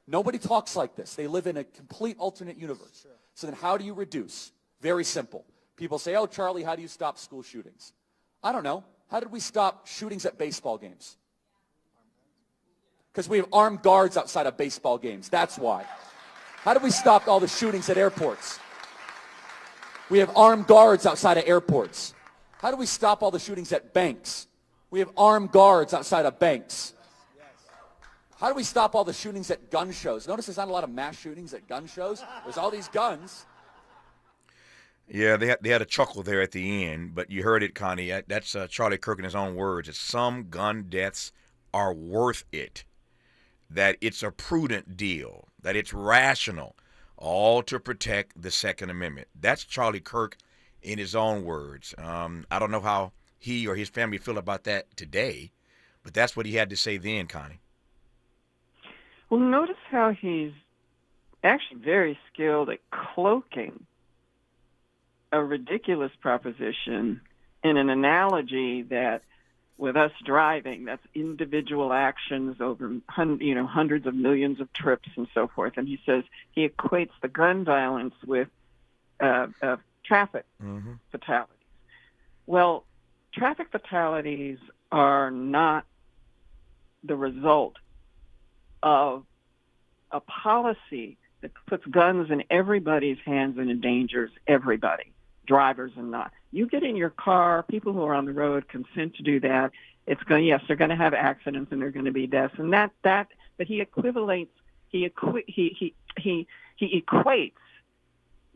Speaker 19: Nobody talks like this. They live in a complete alternate universe. Sure. So then how do you reduce? Very simple. People say, oh, Charlie, how do you stop school shootings? I don't know. How did we stop shootings at baseball games? Because we have armed guards outside of baseball games. That's why. How did we stop all the shootings at airports? We have armed guards outside of airports. How do we stop all the shootings at banks? We have armed guards outside of banks. How do we stop all the shootings at gun shows? Notice there's not a lot of mass shootings at gun shows. There's all these guns.
Speaker 3: Yeah, they had a chuckle there at the end, but you heard it, Connie. That's Charlie Kirk in his own words. That some gun deaths are worth it, that it's a prudent deal, that it's rational, all to protect the Second Amendment. That's Charlie Kirk in his own words. I don't know how he or his family feel about that today, but that's what he had to say then, Connie.
Speaker 8: Well, notice how he's actually very skilled at cloaking a ridiculous proposition in an analogy that with us driving, that's individual actions over hundreds of millions of trips and so forth. And he says he equates the gun violence with traffic fatalities. Well, traffic fatalities are not the result of a policy that puts guns in everybody's hands and endangers everybody, drivers and not. You get in your car, people who are on the road consent to do that. It's going, yes, they're going to have accidents and they're going to be deaths, and but he equates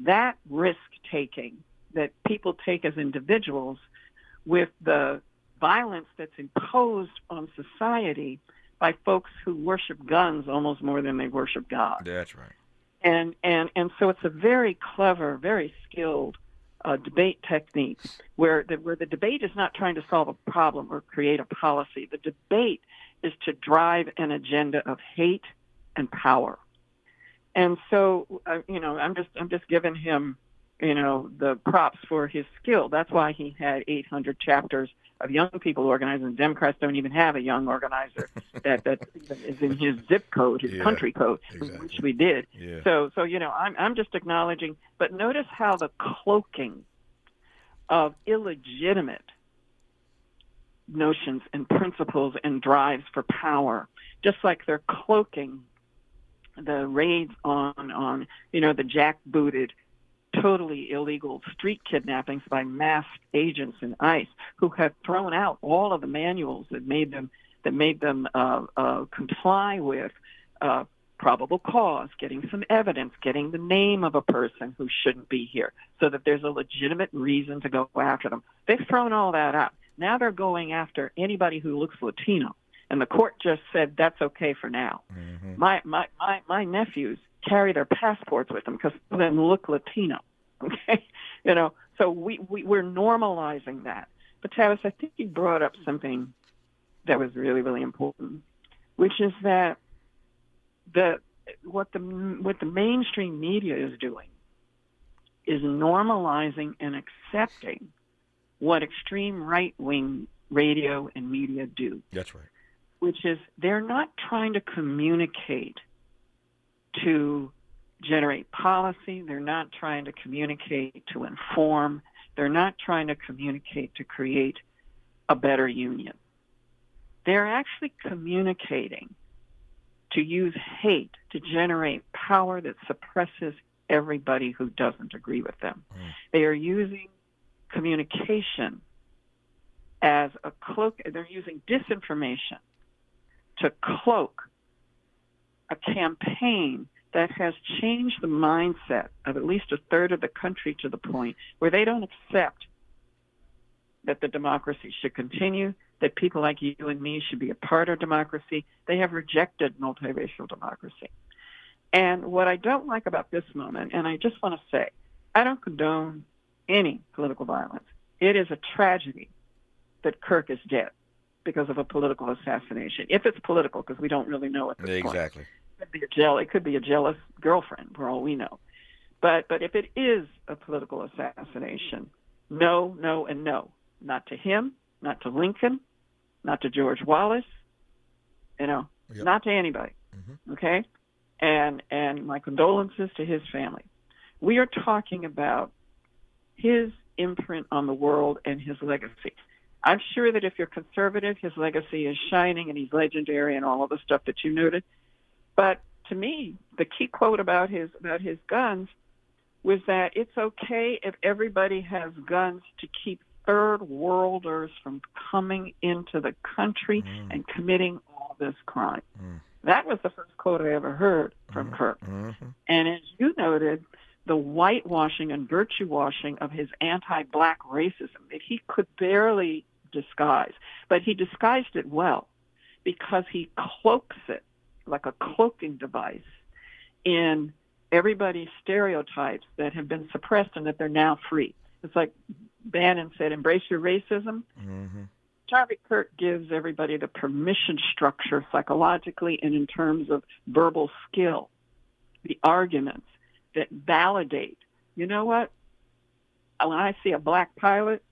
Speaker 8: that risk taking that people take as individuals with the violence that's imposed on society by folks who worship guns almost more than they worship God.
Speaker 3: That's right.
Speaker 8: And so it's a very clever, very skilled debate technique where the debate is not trying to solve a problem or create a policy. The debate is to drive an agenda of hate and power. And so, I'm just giving him, the props for his skill. That's why he had 800 chapters of young people organizing. Democrats don't even have a young organizer that is in his zip code, his country code, exactly. Which we did. Yeah. So I'm just acknowledging. But notice how the cloaking of illegitimate notions and principles and drives for power, just like they're cloaking the raids on the jackbooted, totally illegal street kidnappings by masked agents in ICE who have thrown out all of the manuals that made them that made them comply with probable cause, getting some evidence, getting the name of a person who shouldn't be here, so that there's a legitimate reason to go after them. They've thrown all that out. Now they're going after anybody who looks Latino, and the court just said that's okay for now. My nephews carry their passports with them because some of them look Latino. Okay, so we're normalizing that. But Tavis, I think you brought up something that was really, really important, which is that what the mainstream media is doing is normalizing and accepting what extreme right-wing radio and media do.
Speaker 3: That's right.
Speaker 8: Which is they're not trying to communicate to generate policy. They're not trying to communicate to inform. They're not trying to communicate to create a better union. They're actually communicating to use hate to generate power that suppresses everybody who doesn't agree with them. They are using communication as a cloak. They're using disinformation to cloak a campaign that has changed the mindset of at least a third of the country to the point where they don't accept that the democracy should continue, that people like you and me should be a part of democracy. They have rejected multiracial democracy. And what I don't like about this moment, and I just want to say, I don't condone any political violence. It is a tragedy that Kirk is dead because of a political assassination. If it's political, because we don't really know at this point.
Speaker 3: Exactly.
Speaker 8: It could be a jealous girlfriend, for all we know. But if it is a political assassination, no, no, and no. Not to him, not to Lincoln, not to George Wallace, not to anybody. Okay? And my condolences to his family. We are talking about his imprint on the world and his legacy. I'm sure that if you're conservative, his legacy is shining and he's legendary and all of the stuff that you noted. But to me, the key quote about his guns was that it's okay if everybody has guns to keep third worlders from coming into the country and committing all this crime. That was the first quote I ever heard from Kirk. And as you noted, the whitewashing and virtue washing of his anti-black racism that he could barely disguise, but he disguised it well because he cloaks it like a cloaking device in everybody's stereotypes that have been suppressed and that they're now free. It's like Bannon said, embrace your racism. Charlie Kirk gives everybody the permission structure psychologically and in terms of verbal skill, the arguments that validate. You know what? When I see a black pilot,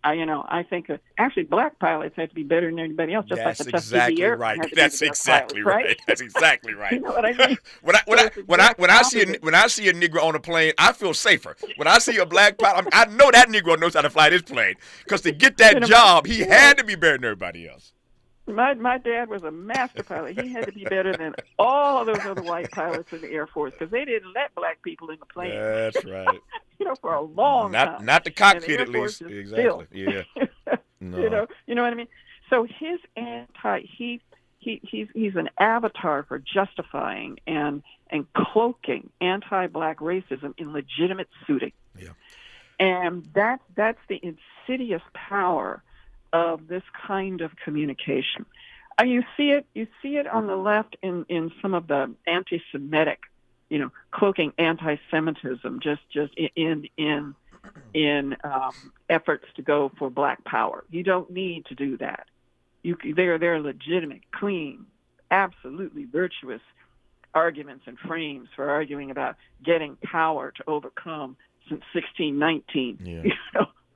Speaker 8: I think actually black pilots have to be better than anybody else. Just
Speaker 3: That's
Speaker 8: like the
Speaker 3: exactly right. That's exactly right. That's exactly right.
Speaker 8: You know what I mean?
Speaker 3: When I see a Negro on a plane, I feel safer. When I see a black pilot, I know that Negro knows how to fly this plane because to get that job, he had to be better than everybody else.
Speaker 8: My dad was a master pilot. He had to be better than all those other white pilots in the Air Force because they didn't let black people in the plane.
Speaker 3: That's right.
Speaker 8: For a long time.
Speaker 3: Not the cockpit, at least. Exactly. Yeah. No.
Speaker 8: You know what I mean? So his he's an avatar for justifying and cloaking anti-black racism in legitimate suiting.
Speaker 3: Yeah.
Speaker 8: And that's the insidious power of this kind of communication. You see it on the left in some of the anti-Semitic, cloaking anti-Semitism, just in efforts to go for black power. You don't need to do that. They're legitimate, clean, absolutely virtuous arguments and frames for arguing about getting power to overcome since 1619.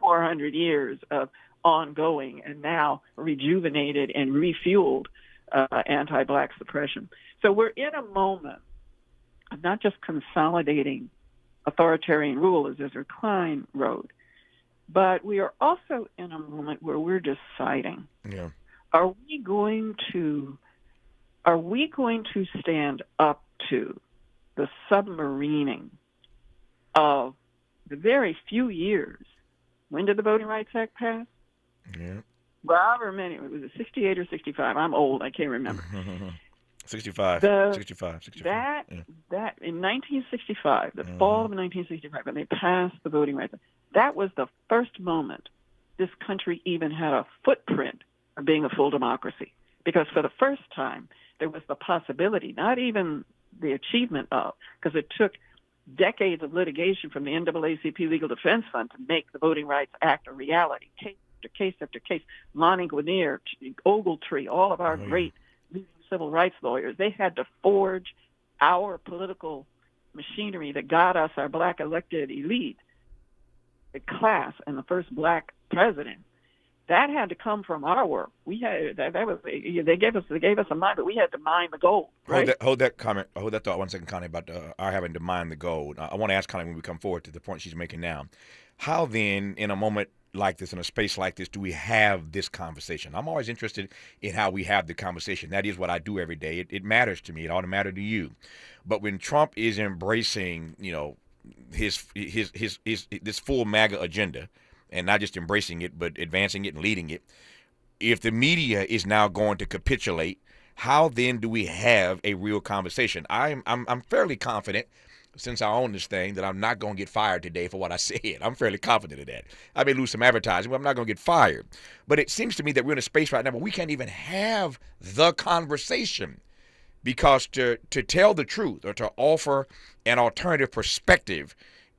Speaker 8: 400 years of ongoing and now rejuvenated and refueled anti-black suppression. So we're in a moment of not just consolidating authoritarian rule, as Ezra Klein wrote, but we are also in a moment where we're deciding, are we going to stand up to the submarining of the very few years? When did the Voting Rights Act pass? however many, was it 68 or 65? I'm old, I can't remember.
Speaker 3: 65. 65.
Speaker 8: That in 1965, the fall of 1965, when they passed the Voting Rights Act, that was the first moment this country even had a footprint of being a full democracy. Because for the first time, there was the possibility, not even the achievement of, because it took decades of litigation from the NAACP Legal Defense Fund to make the Voting Rights Act a reality. Case after case after case. Lonnie Guinier, Ogletree, all of our great civil rights lawyers, they had to forge our political machinery that got us our black elected elite, the class, and the first black president. That had to come from our work. We had that was they gave us a mine, but we had to mine the gold. Right?
Speaker 3: Hold that thought 1 second, Connie, about our having to mine the gold. I want to ask Connie when we come forward to the point she's making now. How then, in a moment like this, in a space like this, do we have this conversation? I'm always interested in how we have the conversation. That is what I do every day. It matters to me. It ought to matter to you. But when Trump is embracing, his this full MAGA agenda, and not just embracing it, but advancing it and leading it, if the media is now going to capitulate, how then do we have a real conversation? I'm fairly confident, since I own this thing, that I'm not going to get fired today for what I said. I'm fairly confident of that. I may lose some advertising, but I'm not going to get fired. But it seems to me that we're in a space right now where we can't even have the conversation, because to tell the truth or to offer an alternative perspective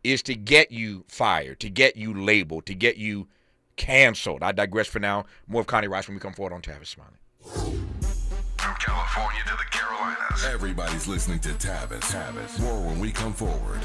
Speaker 3: is to get you fired, to get you labeled, to get you canceled. I digress for now. More of Connie Rice when we come forward on Tavis Smiley.
Speaker 4: From California to the Carolinas, everybody's listening to Tavis. More when we come forward.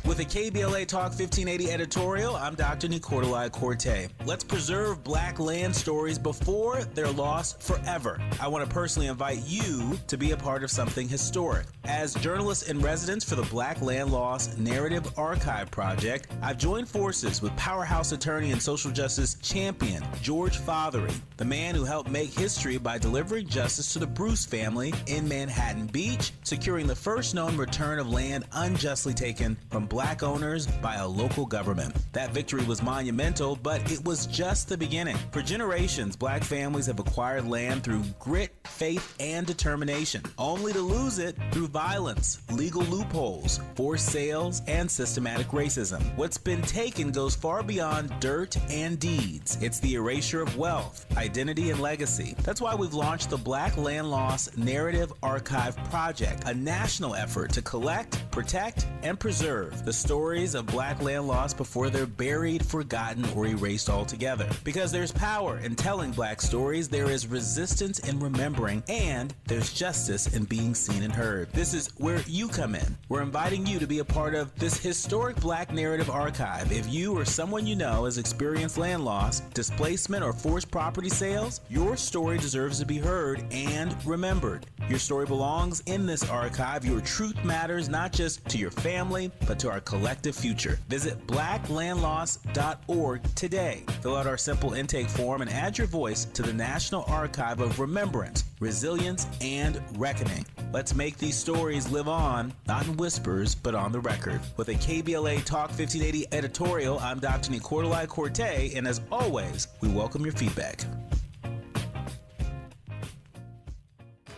Speaker 20: With a KBLA Talk 1580 editorial, I'm Dr. Nicolai Corte. Let's preserve black land stories before they're lost forever. I want to personally invite you to be a part of something historic. As journalist in residence for the Black Land Lost Narrative Archive Project, I've joined forces with powerhouse attorney and social justice champion George Fothery, the man who helped make history by delivering justice to the Bruce family in Manhattan Beach, securing the first known return of land unjustly taken from black owners by a local government. That victory was monumental, but it was just the beginning. For generations, black families have acquired land through grit, faith, and determination, only to lose it through violence, legal loopholes, forced sales, and systematic racism. What's been taken goes far beyond dirt and deeds. It's the erasure of wealth, identity, and legacy. That's why we've launched the Black Land Lost Narrative Archive Project, a national effort to collect, protect, and preserve the stories of black land lost before they're buried, forgotten, or erased altogether. Because there's power in telling black stories, there is resistance in remembering, and there's justice in being seen and heard. This is where you come in. We're inviting you to be a part of this historic black narrative archive. If you or someone you know has experienced land loss, displacement, or forced property sales, your story deserves to be heard and remembered. Your story belongs in this archive. Your truth matters not just to your family, but to our collective future. Visit blacklandlost.org today. Fill out our simple intake form and add your voice to the National Archive of Remembrance, Resilience, and Reckoning. Let's make these stories live on, not in whispers, but on the record. With a KBLA Talk 1580 editorial, I'm Dr. Nicolai Corte, and as always, we welcome your feedback.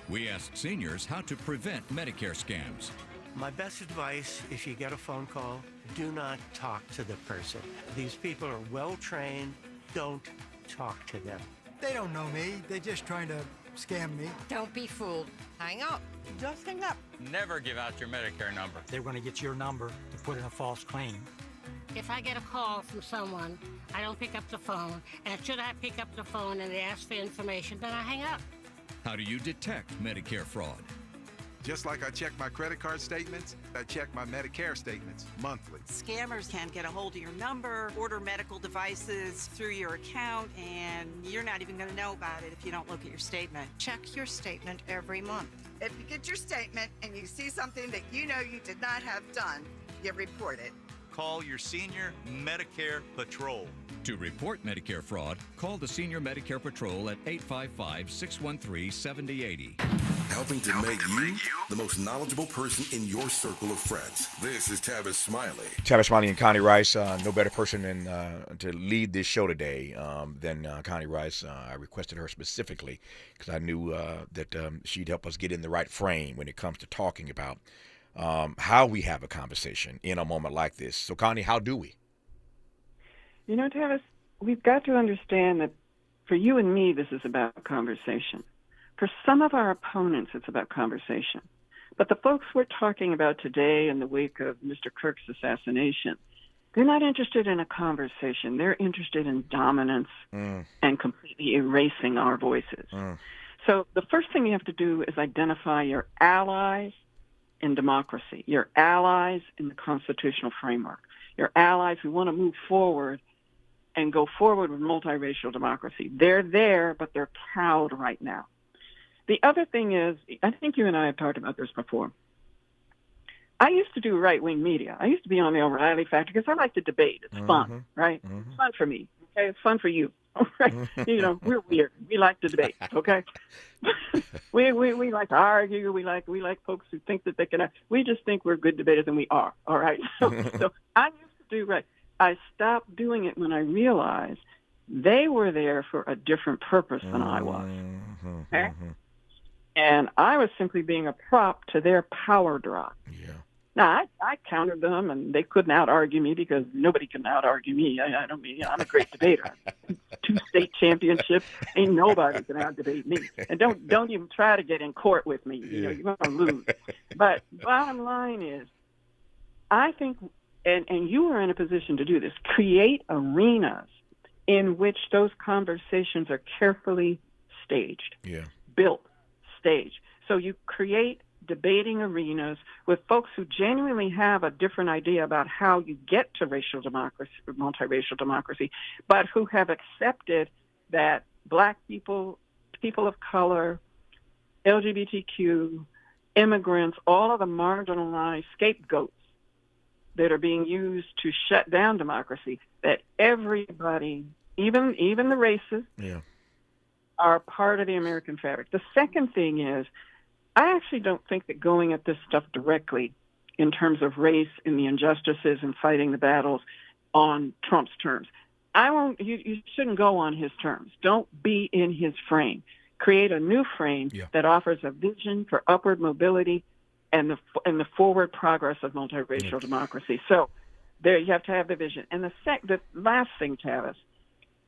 Speaker 21: We asked seniors how to prevent Medicare scams.
Speaker 22: My best advice, if you get a phone call, do not talk to the person. These people are well-trained. Don't talk to them.
Speaker 23: They don't know me. They're just trying to scam me.
Speaker 24: Don't be fooled. Hang up. Just hang up.
Speaker 25: Never give out your Medicare number.
Speaker 23: They're going to get your number to put in a false claim.
Speaker 26: If I get a call from someone, I don't pick up the phone, and should I pick up the phone and they ask for information, then I hang up.
Speaker 21: How do you detect Medicare fraud?
Speaker 27: Just like I check my credit card statements, I check my Medicare statements monthly.
Speaker 28: Scammers can get a hold of your number, order medical devices through your account, and you're not even going to know about it if you don't look at your statement.
Speaker 24: Check your statement every month.
Speaker 29: If you get your statement and you see something that you know you did not have done, you report it.
Speaker 5: call your senior Medicare patrol.
Speaker 21: To report Medicare fraud, call the Senior Medicare Patrol at 855-613-7080.
Speaker 4: Helping to make you the most knowledgeable person in your circle of friends. This is Tavis Smiley.
Speaker 3: Tavis Smiley and Connie Rice. No better person than to lead this show today than Connie Rice. I requested her specifically because I knew that she'd help us get in the right frame when it comes to talking about how we have a conversation in a moment like this. So, Connie, how do we?
Speaker 8: You know, Tavis, we've got to understand that for you and me, this is about conversation. For some of our opponents, it's about conversation. But the folks we're talking about today in the wake of Mr. Kirk's assassination, they're not interested in a conversation. They're interested in dominance and completely erasing our voices. So the first thing you have to do is identify your allies in democracy, your allies in the constitutional framework, your allies who want to move forward and go forward with multiracial democracy. They're there, but they're cowed right now. The other thing is, I think you and I have talked about this before. I used to do right-wing media. I used to be on the O'Reilly Factor because I like to debate. It's fun, right? It's fun for me. Okay, it's fun for you. Right? You know, we're weird. We like to debate. Okay, we like to argue. We like folks who think that they can. We just think we're good debaters, and we are. All right. So I used to do right. I stopped doing it when I realized they were there for a different purpose than I was. Okay? And I was simply being a prop to their power drop. Yeah. Now, I countered them, and they couldn't out-argue me because nobody can out-argue me. I don't mean, I'm a great debater. 2 state championships. Ain't nobody can out-debate me. And don't even try to get in court with me. You know, you're going to lose. But bottom line is, I think, and you are in a position to do this, create arenas in which those conversations are carefully staged, built, staged. So you create debating arenas with folks who genuinely have a different idea about how you get to racial democracy, multiracial democracy, but who have accepted that Black people, people of color, LGBTQ, immigrants, all of the marginalized scapegoats that are being used to shut down democracy, that everybody, even the racists, are part of the American fabric. The second thing is, I actually don't think that going at this stuff directly in terms of race and the injustices and fighting the battles on Trump's terms, you shouldn't go on his terms. Don't be in his frame. Create a new frame that offers a vision for upward mobility and the forward progress of multiracial democracy. So there you have to have the vision. And the last thing, Tavis,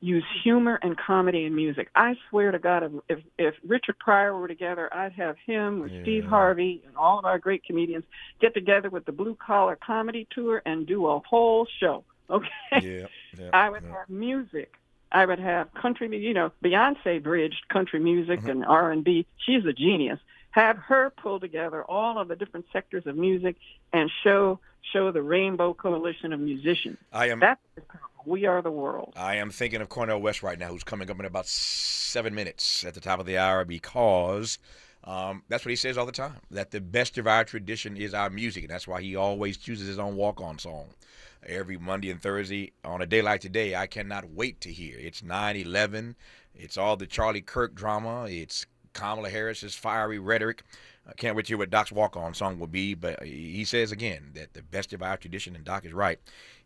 Speaker 8: use humor and comedy and music. I swear to God, if Richard Pryor were together, I'd have him with Steve Harvey and all of our great comedians get together with the Blue Collar Comedy Tour and do a whole show. Okay? I would have music. I would have country, Beyonce bridged country music and R&B. She's a genius. Have her pull together all of the different sectors of music and show the Rainbow Coalition of musicians. We are the world.
Speaker 3: I am thinking of Cornel West right now, who's coming up in about 7 minutes at the top of the hour, because that's what he says all the time, that the best of our tradition is our music, and that's why he always chooses his own walk-on song. Every Monday and Thursday, on a day like today, I cannot wait to hear. It's 9/11. It's all the Charlie Kirk drama. It's Kamala Harris's fiery rhetoric. I can't wait to hear what Doc's walk-on song will be, but he says again that the best of our tradition, and Doc is right,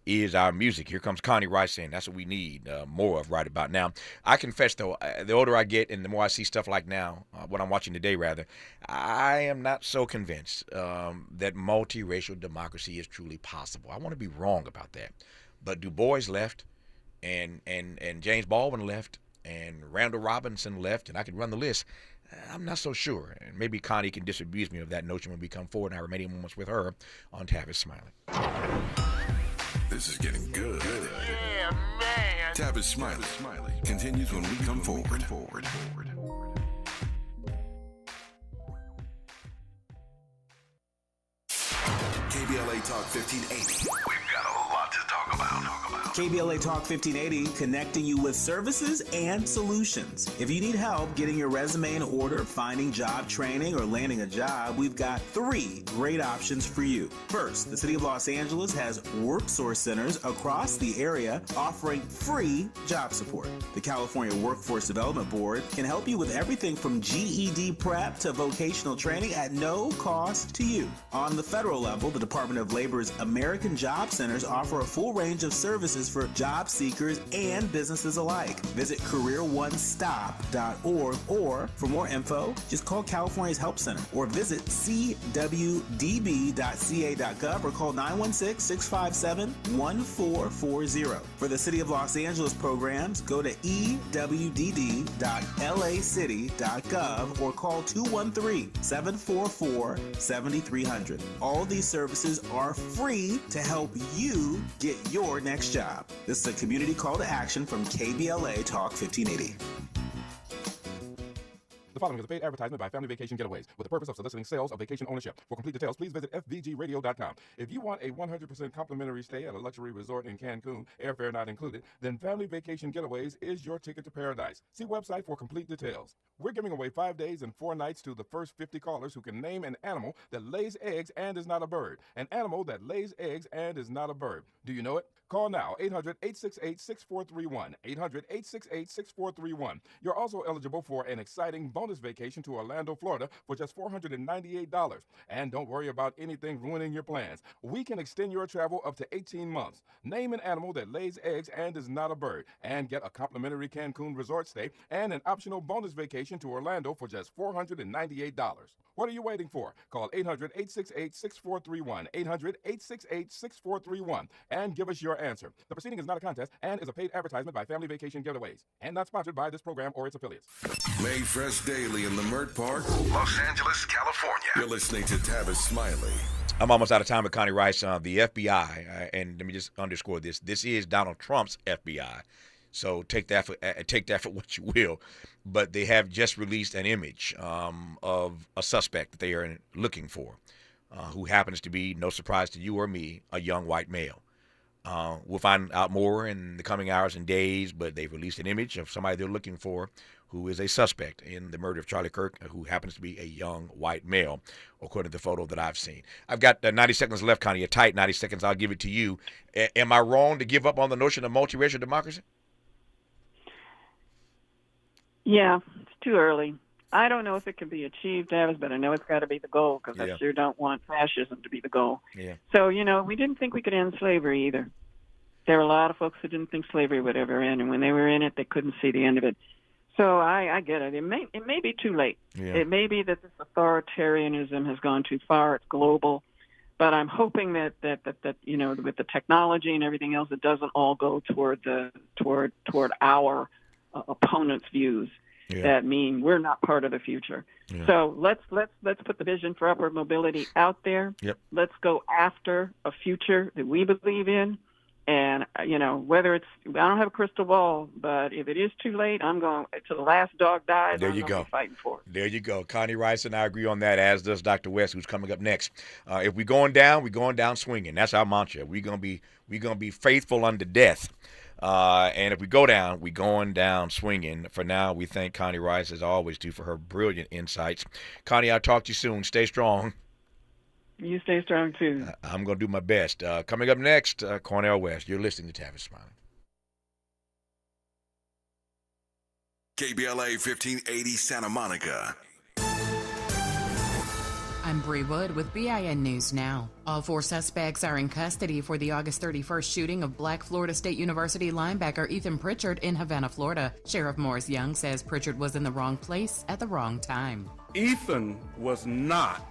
Speaker 3: is our music. Here comes Connie Rice saying that's what we need more of right about now. I confess, though, the older I get and the more I see stuff like now, what I'm watching today, rather, I am not so convinced that multiracial democracy is truly possible. I want to be wrong about that. But Du Bois left, and James Baldwin left, and Randall Robinson left, and I could run the list. I'm not so sure. And maybe Connie can disabuse me of that notion when we come forward in our remaining moments with her on Tavis Smiley.
Speaker 4: This is getting good. Yeah, man. Tavis Smiley continues when we come forward. KBLA Talk 1580. We've got a lot to talk about.
Speaker 20: KBLA Talk 1580, connecting you with services and solutions. If you need help getting your resume in order, finding job training, or landing a job, we've got 3 great options for you. First, the City of Los Angeles has WorkSource centers across the area offering free job support. The California Workforce Development Board can help you with everything from GED prep to vocational training at no cost to you. On the federal level, the Department of Labor's American Job Centers offer a full range of services for job seekers and businesses alike. Visit careeronestop.org, or for more info, just call California's Help Center or visit cwdb.ca.gov or call 916-657-1440. For the City of Los Angeles programs, go to ewdd.lacity.gov or call 213-744-7300. All these services are free to help you get your next job. This is a community call to action from KBLA Talk 1580.
Speaker 6: The following is a paid advertisement by Family Vacation Getaways with the purpose of soliciting sales of vacation ownership. For complete details, please visit fvgradio.com. If you want a 100% complimentary stay at a luxury resort in Cancun, airfare not included, then Family Vacation Getaways is your ticket to paradise. See website for complete details. We're giving away 5 days and 4 nights to the first 50 callers who can name an animal that lays eggs and is not a bird. An animal that lays eggs and is not a bird. Do you know it? Call now, 800-868-6431, 800-868-6431. You're also eligible for an exciting bonus vacation to Orlando, Florida for just $498. And don't worry about anything ruining your plans. We can extend your travel up to 18 months. Name an animal that lays eggs and is not a bird, and get a complimentary Cancun resort stay and an optional bonus vacation to Orlando for just $498. What are you waiting for? Call 800-868-6431, 800-868-6431, and give us your answer. The proceeding is not a contest and is a paid advertisement by Family Vacation Getaways and not sponsored by this program or its affiliates.
Speaker 4: Made fresh daily in the Mert Park, Los Angeles, California. You're listening to Tavis Smiley.
Speaker 3: I'm almost out of time with Connie Rice. The FBI, and let me just underscore this. This is Donald Trump's FBI. So take that for what you will. But they have just released an image of a suspect that they are looking for, who happens to be, no surprise to you or me, a young white male. We'll find out more in the coming hours and days, but they've released an image of somebody they're looking for who is a suspect in the murder of Charlie Kirk, who happens to be a young white male, according to the photo that I've seen. I've got 90 seconds left, Connie. A tight 90 seconds. I'll give it to you. Am I wrong to give up on the notion of multiracial democracy?
Speaker 8: Yeah, it's too early. I don't know if it can be achieved, Tavis, but I know it's got to be the goal because I sure don't want fascism to be the goal.
Speaker 3: Yeah.
Speaker 8: So, we didn't think we could end slavery either. There were a lot of folks who didn't think slavery would ever end, and when they were in it, they couldn't see the end of it. So I get it. It may be too late.
Speaker 3: Yeah.
Speaker 8: It may be that this authoritarianism has gone too far. It's global. But I'm hoping that with the technology and everything else, it doesn't all go toward our opponents' views that mean we're not part of the future. Yeah. So let's put the vision for upward mobility out there.
Speaker 3: Yep. Let's
Speaker 8: go after a future that we believe in. And, whether it's, I don't have a crystal ball, but if it is too late, I'm going to the last dog dies.
Speaker 3: There you go.
Speaker 8: Fighting for it.
Speaker 3: There you go. Connie Rice and I agree on that, as does Dr. West, who's coming up next. If we're going down swinging. That's our mantra. We're gonna be faithful unto death. And if we go down, we're going down swinging. For now, we thank Connie Rice, as I always do, for her brilliant insights. Connie, I'll talk to you soon. Stay strong.
Speaker 8: You stay strong, too.
Speaker 3: I'm going to do my best. Coming up next, Cornell West. You're listening to Tavis Smiley.
Speaker 4: KBLA 1580 Santa Monica.
Speaker 7: I'm Bree Wood with BIN News Now. All 4 suspects are in custody for the August 31st shooting of Black Florida State University linebacker Ethan Pritchard in Havana, Florida. Sheriff Morris Young says Pritchard was in the wrong place at the wrong time.
Speaker 9: Ethan was not